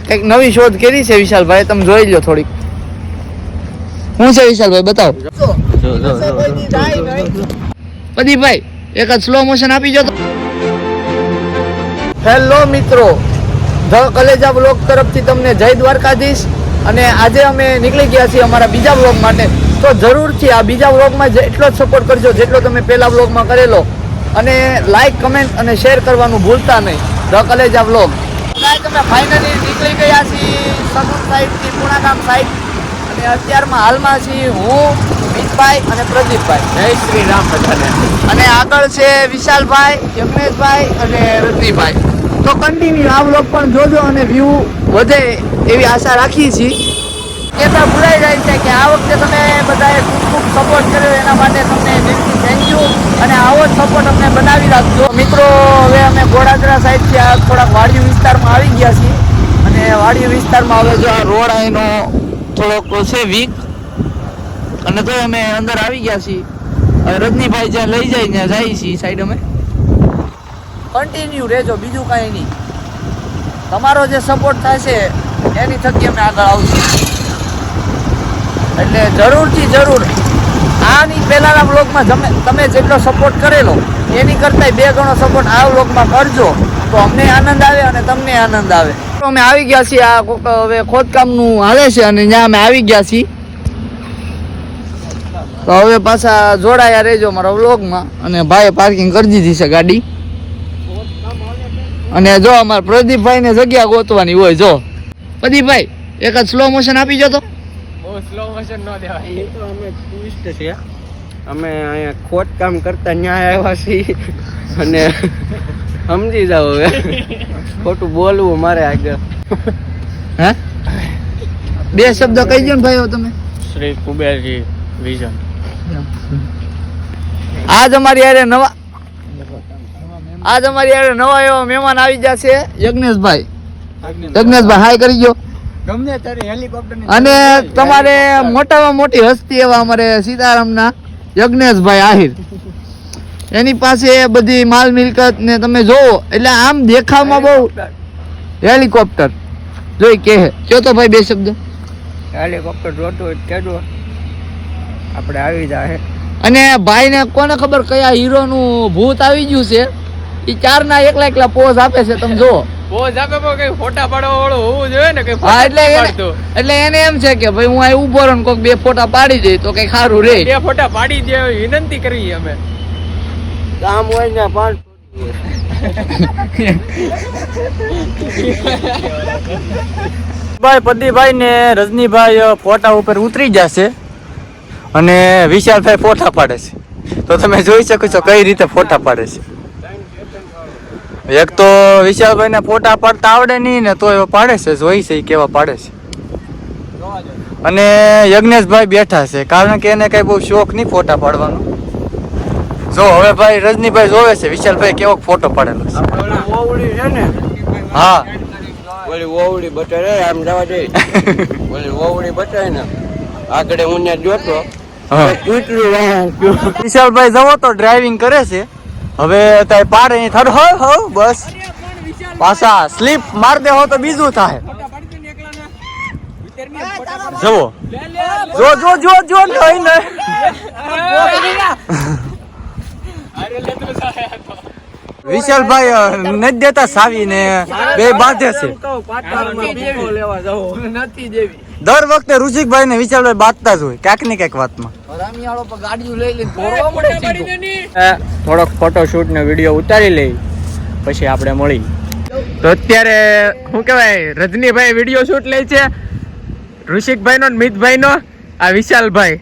કંઈક નવી શોધ કરી છે વિશાલભાઈ, તમે જોઈ લો થોડીક. શું છે વિશાલભાઈ, બતાવો. પ્રદીપભાઈ એક જ સ્લો મોશન આપી જો. હેલો મિત્રો, ધ કલેજા બ્લોગ તરફથી તમને જય દ્વારકાધીશ. અને આજે અમે નીકળી ગયા છીએ અમારા બીજા બ્લોગ માટે. તો જરૂરથી આ બીજા બ્લોગમાં એટલો જ સપોર્ટ કરજો જેટલો તમે પહેલા બ્લોગમાં કરેલો. અને લાઈક, કમેન્ટ અને શેર કરવાનું ભૂલતા નહીં. ધ કલેજા બ્લોગ. તમે ફાઇનલી નીકળી ગયા છીએ સગુન સાઈડથી પુણાગામ સાઈડ. અને અત્યારમાં હાલમાં છીએ હું, મિતભાઈ અને પ્રદીપભાઈ. જય શ્રી રામ બધાને. અને આગળ છે વિશાલભાઈ, યજ્ઞેશભાઈ અને રજનીભાઈ. તો કન્ટિન્યુ આ બ્લોગ પણ જોજો અને વ્યૂ વધે એવી આશા રાખીએ છીએ. કહેતા ભૂલાઈ જાય છે કે આ વખતે તમે બધાએ ખૂબ સપોર્ટ કર્યો, એના માટે તમને દિલથી થેન્ક યુ. અને આવો જ સપોર્ટ અમને બનાવી રાખજો મિત્રો. હવે અમે ગોડાદરા સાઈડથી આ થોડાક વાડિયું વિસ્તારમાં આવી ગયા છીએ. અને વાડિયું વિસ્તારમાં હવે જો આ રોડ અહીંનો થોડોક છે વીક, અને તો અમે અંદર આવી ગયા છીએ. હવે રજનીભાઈ જ્યાં લઈ જાય ત્યાં જઈએ છીએ સાઈડ. અમે કન્ટિન્યુ રહેજો, બીજું કાંઈ નહીં. તમારો જે સપોર્ટ થશે એની થકી અમે આગળ આવશું. એટલે જરૂરથી જરૂર આની પહેલાંના બ્લોગમાં તમે જેટલો સપોર્ટ કરેલો એની કરતાં 2 ગણો સપોર્ટ આ બ્લોગમાં કરજો, તો અમને આનંદ આવે અને તમને આનંદ આવે. તો અમે આવી ગયા છીએ. આ હવે ખોદકામનું હાલે છે અને ત્યાં અમે આવી ગયા છીએ. તો હવે પાછા જોડાયા રહેજો મારા બ્લોગમાં. અને ભાઈએ પાર્કિંગ કરી દીધી છે ગાડી. અને જો અમારા પ્રદીપભાઈને જગ્યા ગોતવાની હોય. જો પ્રદીપભાઈ એક જ સ્લો મોશન આપી જો. તો સ્લો મોશન ન દેવાય, એ તો અમે ટુરિસ્ટ છે. અમે અહીંયા ખોદકામ કરતા ન્યાય આવ્યા છીએ. અને સમજી જાઓ હવે, ખોટું બોલવું મારે આગળ. હે 2 શબ્દ કહી દો ને ભાઈઓ તમે. શ્રી કુબેરજી વિઝન. આજ અમારી યારે નવા એવા મહેમાન આવી ગયા છે. યજ્ઞેશભાઈ હાય કરી ગયો. ગમે ત્યારે હેલિકોપ્ટર. અને તમારે મોટામાં મોટી હસ્તી એવા અમારે સીતારામના યજ્ઞેશભાઈ આહિર, એની પાસે બધી માલ મિલકત ને તમે જોવો એટલે આમ દેખાવમાં બહુ હેલિકોપ્ટર જોઈ કે કયો તો ભાઈ 2 શબ્દ. હેલિકોપ્ટર જોતું હોય કેજો, આપણે આવી જાય. અને ભાઈને કોને ખબર કયા હીરોનું ભૂત આવી ગયું છે. એ 4ના એકલા પોઝ આપે છે, તમે જોવો. પોઝ આપે પણ કઈ ફોટા પાડવા વાળો હોવું જોઈએ ને. કઈ હા, એટલે એને એમ છે કે ભાઈ હું અહીં ઉભો રહું, કોઈક 2 ફોટા પાડી દે તો કઈ સારું રે. 2 ફોટા પાડી દે વિનંતી કરી અમે. કામ હોય ને 5 ભાઈ પ્રદીપભાઈ ને રજનીભાઈ ફોટા ઉપર ઉતરી જશે અને વિશાલભાઈ ફોટા પાડે છે. તો તમે જોઈ શકો છો કઈ રીતે ફોટા પાડે છે. એક તો વિશાલભાઈ ને ફોટા પાડતા આવડે નહીં ને તો એ પાડે છે. જોઈ છે કેવા પાડે છે. અને યજ્ઞેશભાઈ બેઠા છે કારણ કે એને કઈ બહુ શોખ નહીં ફોટા પાડવાનો. જો હવે ભાઈ રજનીભાઈ જોવે છે વિશાલભાઈ કેવો ફોટો પાડેલો છે. હા, ઓલી ઓવડી બતાવે આમ જવા દે. ઓલી ઓવડી બતાવે ને આગળ હું ને જોતો. વિશાલભાઈ જવો તો ડ્રાઇવિંગ કરે છે. હવે તારે પાડે નહીં થારું. હો બસ પાછા સ્લીપ માર દે હો તો બીજું થાય. જવો જો નહીં ને. વિશાલભાઈ નથી દેતા સાવી ને 2 બાંધે છે. દર વખતે ઋષિકભાઈ ને વિશાલભાઈ બાંધતા જ હોય ક્યાંક ને ક્યાંક વાતમાં. થોડોક ફોટોશૂટ ને વિડીયો ઉતારી લઈ પછી આપણે મળી. તો અત્યારે શું કહેવાય, રજનીભાઈ વિડીયો શૂટ લે છે ઋષિકભાઈ નો મિતભાઈ નો. આ વિશાલભાઈ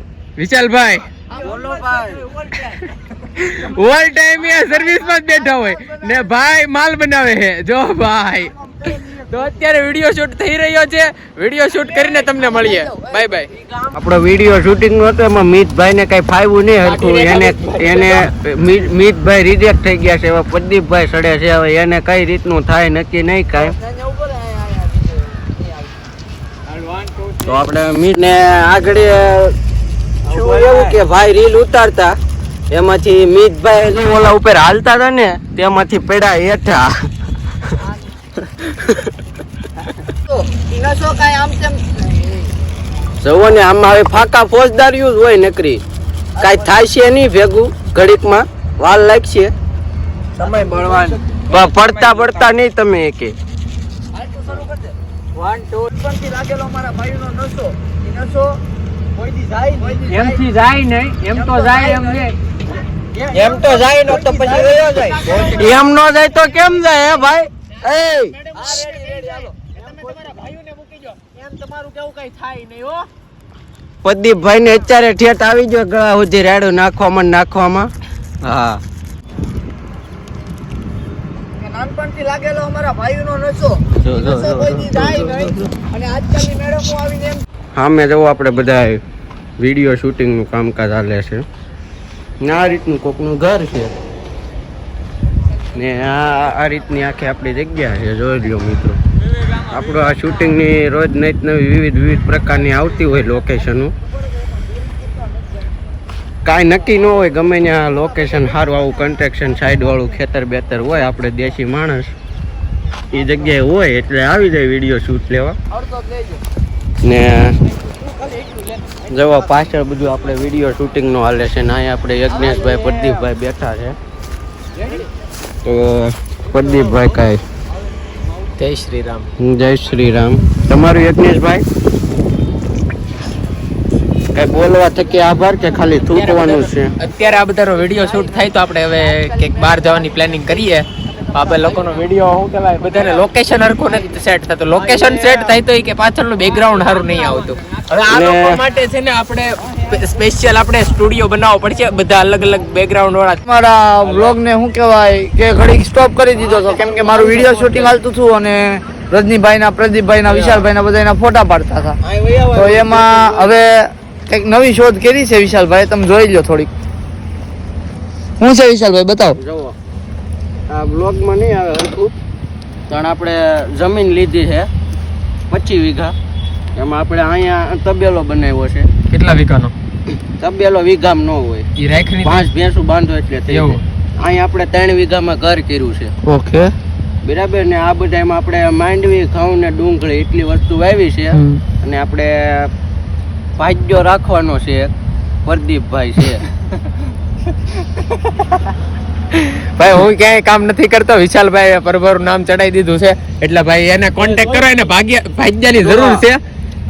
ઓલ ટાઈમ સર્વિસ માં જ બેઠા હોય ને ભાઈ માલ બનાવે છે. જો ભાઈ તો અત્યારે વિડીયો શૂટ થઈ રહ્યો છે. વિડીયો શૂટ કરીને તમને મળીએ. Bye bye. આપણો વિડીયો શૂટિંગ નો હતો એમાં મિતભાઈ ને કઈ ફાવ્યું નહીં હરખું. એને મિતભાઈ રિજેક્ટ થઈ ગયા છે. હવે પ્રદીપભાઈ સડે છે. હવે એને કઈ રીતનું થાય નક્કી નહીં કાંઈ. તો આપણે મીટ ને આગળ શું એવું કે ભાઈ રીલ ઉતારતા એમાંથી મિતભાઈ ઓલા ઉપર હાલતા હતા ને તેમાંથી પડ્યા હેઠા. નસો કાંઈ આમ તેમ જવો ને આમાં હવે ફાકા ફોજદારીઓ જ હોય નકરી, કાંઈ થાય છે નહીં ભેગું, ઘડીકમાં વાર લાગશે, સમય બળવાન પડતા પડતા નહીં તમે એકે. થી લાગેલો મારા ભાઈનો નસો, ઈ નસો કોઈથી જાય નહીં. એમથી જાય નહીં, એમ તો જાય એમ ને, એમ તો જાય નો તો પછી રહ્યો જાય. એમ નો જાય તો કેમ જાય હે ભાઈ? એ પ્રદીપભાઈ ને અત્યારે ઠેઠ આવી ગયો ગળા સુધી રેડું નાખવામાં. હા, નાનપણથી લાગેલો અમારા ભાઈનો નસો, જો, જો, નસો જો, કોઈથી જાય નહીં. અને આજકાલની મેડમો આવીને એમ હા મેં જવું આપણે બધા વિડીયો શૂટિંગનું કામકાજ ચાલે છે ને આ રીતનું કોકનું ઘર છે ને આ રીતની આખી આપણી જગ્યા છે. જોઈ લો મિત્રો, આપણું આ શૂટિંગની રોજ નવી વિવિધ પ્રકારની આવતી હોય લોકેશનો, કાંઈ નક્કી ન હોય, ગમે ત્યાં લોકેશન સારું આવું કન્સ્ટ્રક્શન સાઈડવાળું ખેતર બેતર હોય, આપણે દેશી માણસ એ જગ્યાએ હોય એટલે આવી જાય વિડીયો શૂટ લેવા. ને જવા પાછળ બધું આપણે વિડીયો શૂટિંગનું હાલે છે ને અહીંયા આપણે યજ્ઞેશભાઈ પ્રદીપભાઈ બેઠા છે. તો પ્રદીપભાઈ કાંઈ જય શ્રી રામ. જય શ્રી રામ. તમારું યજ્ઞેશભાઈ કઈ બોલવા થકી આભાર કે ખાલી થૂકવાનું છે? અત્યારે આ બધાનો વિડીયો શૂટ થાય તો આપણે હવે કંઈક બહાર જવાની પ્લાનિંગ કરીએ. આપણે લોકોનો વિડીયો શું કહેવાય, બધાને લોકેશન હરખું નથી સેટ થતું. લોકેશન સેટ થાય તો કે પાછળનું બેકગ્રાઉન્ડ સારું નહીં આવતું. હવે આ લોકો માટે છે ને આપણે સ્પેશિયલ આપણે સ્ટુડિયો બનાવવો પડશે, બધા અલગ અલગ બેકગ્રાઉન્ડ વાળા. મારા વ્લોગ ને શું કહેવાય કે ઘડીક સ્ટોપ કરી દીધો હતો, કેમ કે મારું વિડીયો શૂટિંગ હાલતું હતું અને રજનીભાઈના, પ્રદીપભાઈના, વિશાલભાઈના બધાના ફોટા પાડતા હતા. તો એમાં હવે કંઈક નવી શોધ કરી છે વિશાલભાઈ, તમે જોઈ લો થોડીક. શું છે વિશાલભાઈ, બતાવો. જુઓ, આ બ્લોગમાં નહીં આવે હરખું, પણ આપણે જમીન લીધી છે 25 વીઘા. એમાં આપણે અહીંયા તબેલો બનાવ્યો છે. કેટલા વીઘાનો તબેલો વીઘામાં ન હોય, ઈ રાખની 5 ભેંસું બાંધો એટલે થઈ જાય. અહીંયા આપણે 3 વીઘામાં ઘર કર્યું છે. ઓકે, બરાબર ને. આ બધામાં આપણે માંડવી, ઘઉં ને ડુંગળી એટલી વસ્તુ વાવી છે. અને આપણે ભાગ્યો રાખવાનો છે, પ્રદીપભાઈ છે. ભાઈ હું ક્યાંય કામ નથી કરતો, વિશાલભાઈ પરબરું નામ ચડાવી દીધું છે એટલે ભાઈ એને કોન્ટેક્ટ કરો, એને ભાગ્યાની જરૂર છે.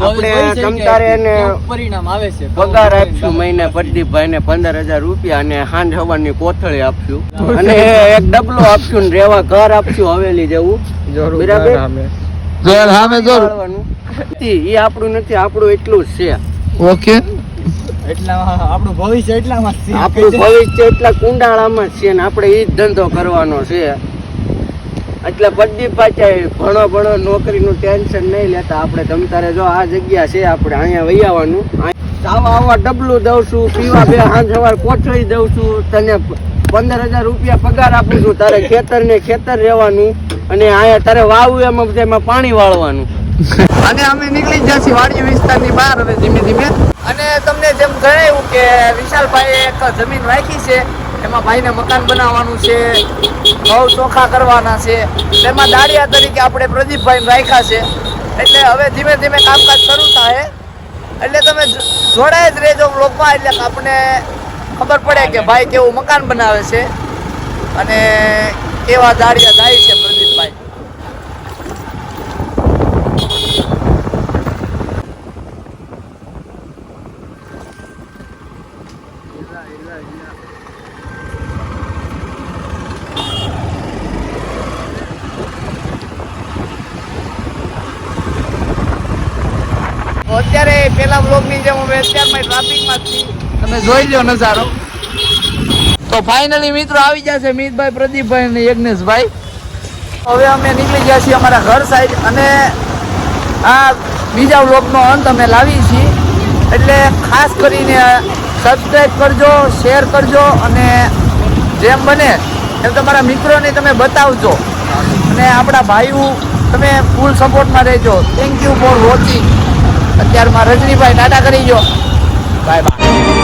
આપણે તમતારે એને પરિણામ આવે છે. પગાર આપશું મહિને પ્રદીપભાઈ ને 15,000 રૂપિયા અને સાંજ સવારની કોથળી આપશું અને એક ડબલો આપશું ને રેવા ઘર આપશું હવેલી જેવું. બરાબર, એ આપણું નથી, આપણું એટલું જ છે. ઓકે, આપણું ભવિષ્ય એટલા કુંડાળામાં જ છે ને આપણે એ જ ધંધો કરવાનો છે. એટલે પ્રદીપભાઈ ભણો નોકરીનું ટેન્શન નહીં લેતા. આપણે તમતારે જો આ જગ્યા છે, આપણે અહીંયા વહી આવવાનું. આવા ડબલું દઉં છું, પીવા બે સાંજ સવાર કોથળી દઉં છું, તને 15,000 રૂપિયા પગાર આપું છું, તારે ખેતર ને ખેતર રહેવાનું અને અહીંયા તારે વાવું એમાં બધામાં પાણી વાળવાનું. અને અમે નીકળી જશે વાડી વિસ્તારની બહાર હવે ધીમે ધીમે. અને તમને જેમ જણાવ્યું કે વિશાલભાઈએ એક જમીન રાખી છે, એમાં ભાઈને મકાન બનાવવાનું છે, ઘઉં ચોખા કરવાના છે, એમાં દાળિયા તરીકે આપણે પ્રદીપભાઈને રાખ્યા છે. એટલે હવે ધીમે ધીમે કામકાજ શરૂ થાય એટલે તમે જોડાય જ રહેજો બ્લોગમાં, એટલે આપણને ખબર પડે કે ભાઈ કેવું મકાન બનાવે છે અને કેવા દાળિયા જાય છે પ્રદીપભાઈ. અત્યારે પેલા બ્લોગની જેમ અમે અત્યારમાં ટ્રાફિકમાં જ છીએ, તમે જોઈ લો નજારો. તો ફાઇનલી મિત્રો આવી ગયા છે મિતભાઈ, પ્રદીપભાઈ અને યજ્ઞેશભાઈ. હવે અમે નીકળી ગયા છીએ અમારા ઘર સાઈડ અને આ બીજા બ્લોગનો અંત અમે લાવી છીએ. એટલે ખાસ કરીને સબસ્ક્રાઈબ કરજો, શેર કરજો અને જેમ બને એમ તમારા મિત્રોને તમે બતાવજો અને આપણા ભાઈઓ તમે ફૂલ સપોર્ટમાં રહેજો. Thank you for watching. અત્યારમાં રજનીભાઈ ટાટા કરી ગયો. Bye bye.